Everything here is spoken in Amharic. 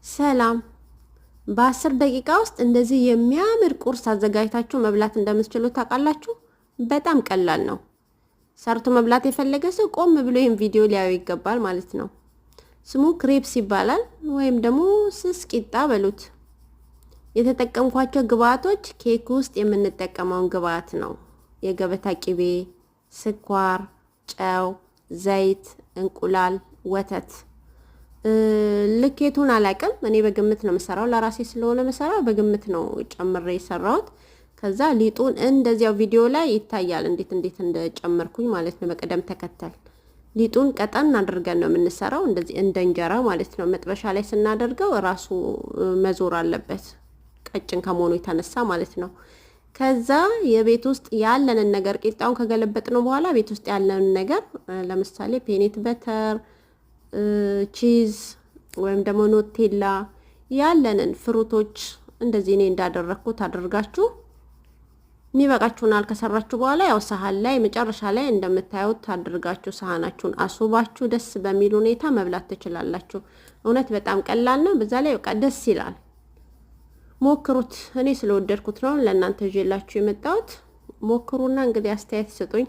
ሰላም በ10 ደቂቃ ውስጥ እንደዚህ የሚያምር ቁርስ አዘጋጅታችሁ መብላት እንደምትችሉ ታውቃላችሁ? በጣም ቀላል ነው። ሰርቶ መብላት የፈለገ ሰው ቆም ብሎ ይሄን ቪዲዮ ሊያዩ ይገባል ማለት ነው። ስሙ ክሬፕስ ይባላል ወይም ደግሞ ስስ ቂጣ በሉት። የተጠቀምኳቸው ግብአቶች ኬክ ውስጥ የምንጠቀመውን ግብአት ነው። የገበታ ቅቤ፣ ስኳር፣ ጨው፣ ዘይት፣ እንቁላል፣ ወተት። ልኬቱን አላቅም። እኔ በግምት ነው የምሰራው። ለራሴ ስለሆነ የምሰራው በግምት ነው ጨምሬ የሰራሁት። ከዛ ሊጡን እንደዚያው ቪዲዮ ላይ ይታያል እንዴት እንደጨመርኩኝ ማለት ነው። በቀደም ተከተል ሊጡን ቀጠን አድርገን ነው የምንሰራው፣ እንደዚህ እንደ እንጀራ ማለት ነው። መጥበሻ ላይ ስናደርገው ራሱ መዞር አለበት ቀጭን ከመሆኑ የተነሳ ማለት ነው። ከዛ የቤት ውስጥ ያለንን ነገር ቂጣውን ከገለበጥነው በኋላ ቤት ውስጥ ያለንን ነገር ለምሳሌ ፔኔት በተር፣ ቺዝ ወይም ደግሞ ኖቴላ ያለንን ፍሩቶች እንደዚህ እኔ እንዳደረኩት አድርጋችሁ የሚበቃችሁናል ከሰራችሁ በኋላ ያው ሰሃን ላይ መጨረሻ ላይ እንደምታዩት አድርጋችሁ ሰሃናችሁን አስውባችሁ ደስ በሚል ሁኔታ መብላት ትችላላችሁ። እውነት በጣም ቀላል ነው። በዛ ላይ በቃ ደስ ይላል። ሞክሩት። እኔ ስለወደድኩት ነው ለእናንተ ይዤላችሁ የመጣሁት። ሞክሩና እንግዲህ አስተያየት ስጡኝ።